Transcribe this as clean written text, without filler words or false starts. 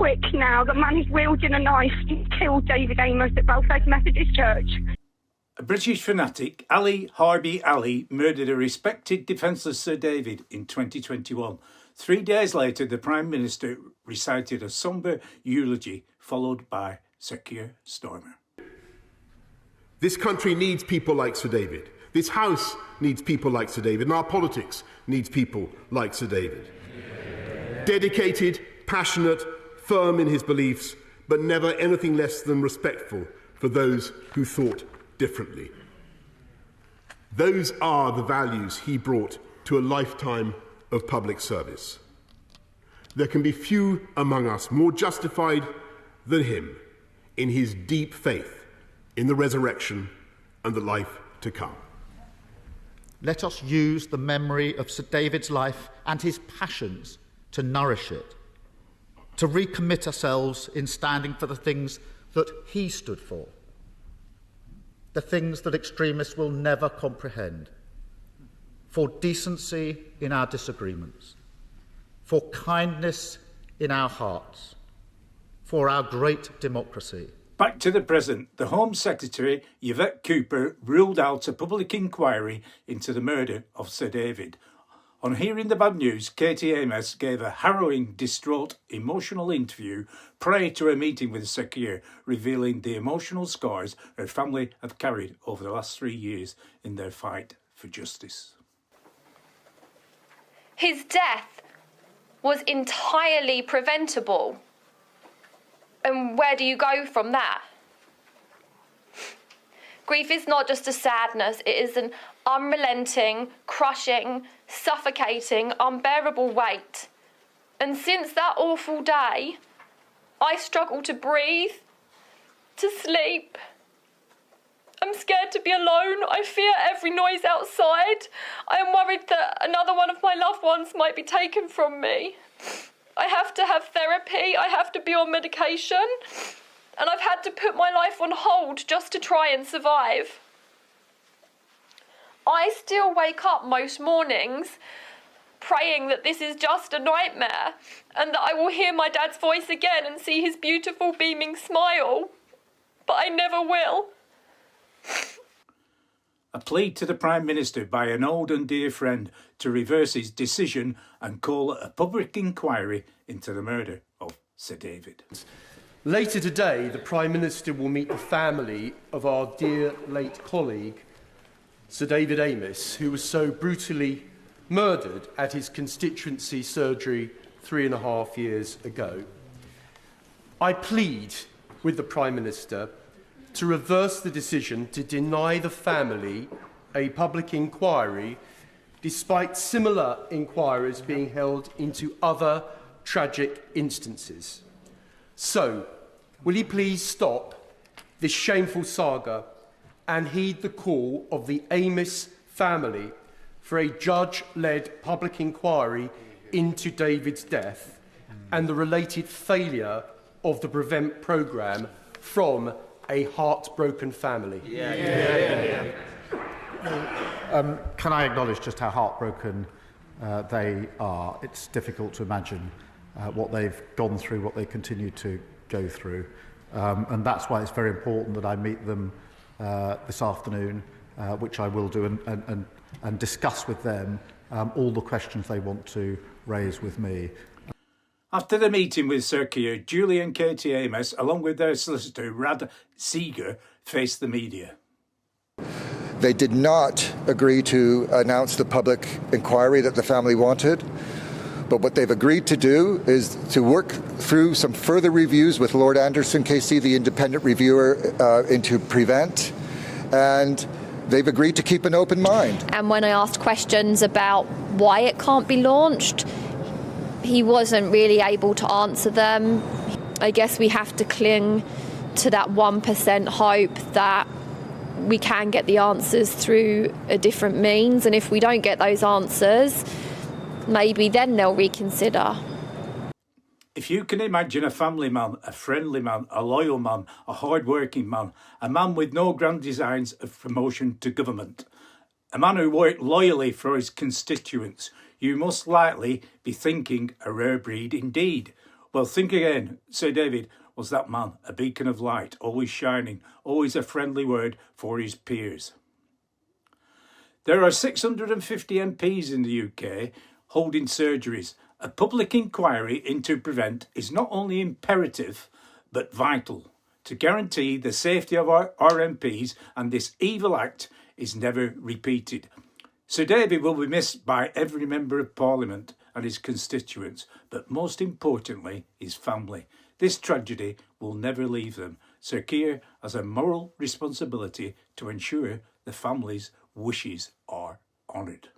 quick now. The man is wielding a knife to kill David Amess at Belfriars Methodist Church. A British fanatic, Harbj Ali, murdered a respected defenceless Sir David in 2021. 3 days later, the Prime Minister recited a sombre eulogy, followed by Sir Stormer. This country needs people like Sir David. This House needs people like Sir David, and our politics needs people like Sir David. Dedicated, passionate, firm in his beliefs, but never anything less than respectful for those who thought differently. Those are the values he brought to a lifetime of public service. There can be few among us more justified than him in his deep faith in the resurrection and the life to come. Let us use the memory of Sir David's life and his passions to nourish it, to recommit ourselves in standing for the things that he stood for, the things that extremists will never comprehend, for decency in our disagreements, for kindness in our hearts, for our great democracy. Back to the present, the Home Secretary, Yvette Cooper, ruled out a public inquiry into the murder of Sir David. On hearing the bad news, Katie Amess gave a harrowing, distraught, emotional interview prior to a meeting with Sir Keir, revealing the emotional scars her family have carried over the last 3 years in their fight for justice. His death was entirely preventable. And where do you go from that? Grief is not just a sadness, it is an unrelenting, crushing, suffocating, unbearable weight. And since that awful day, I struggle to breathe, to sleep. I'm scared to be alone. I fear every noise outside. I am worried that another one of my loved ones might be taken from me. I have to have therapy, I have to be on medication, and I've had to put my life on hold just to try and survive. I still wake up most mornings praying that this is just a nightmare and that I will hear my dad's voice again and see his beautiful beaming smile, but I never will. A plea to the Prime Minister by an old and dear friend to reverse his decision and call a public inquiry into the murder of Sir David. Later today, the Prime Minister will meet the family of our dear late colleague, Sir David Amess, who was so brutally murdered at his constituency surgery 3.5 years ago. I plead with the Prime Minister to reverse the decision to deny the family a public inquiry, despite similar inquiries being held into other tragic instances. So, will he please stop this shameful saga and heed the call of the Amess family for a judge-led public inquiry into David's death and the related failure of the Prevent programme from a heartbroken family? Can I acknowledge just how heartbroken they are? It's difficult to imagine what they've gone through, what they continue to go through. And that's why it's very important that I meet them this afternoon, which I will do, and discuss with them all the questions they want to raise with me. After the meeting with Sir Keir, Julia and Katie Amess, along with their solicitor, Rad Seeger, faced the media. They did not agree to announce the public inquiry that the family wanted, but what they've agreed to do is to work through some further reviews with Lord Anderson KC, the independent reviewer, into Prevent, and they've agreed to keep an open mind. And when I asked questions about why it can't be launched, he wasn't really able to answer them. I guess we have to cling to that 1% hope that we can get the answers through a different means, and if we don't get those answers, maybe then they'll reconsider. If you can imagine a family man, a friendly man, a loyal man, a hard-working man, a man with no grand designs of promotion to government, a man who worked loyally for his constituents, you must likely be thinking a rare breed indeed. Well, think again. Sir David was that man, a beacon of light, always shining, always a friendly word for his peers. There are 650 MPs in the UK holding surgeries. A public inquiry into Prevent is not only imperative, but vital to guarantee the safety of our MPs, and this evil act is never repeated. Sir David will be missed by every member of Parliament and his constituents, but most importantly, his family. This tragedy will never leave them. Sir Keir has a moral responsibility to ensure the family's wishes are honoured.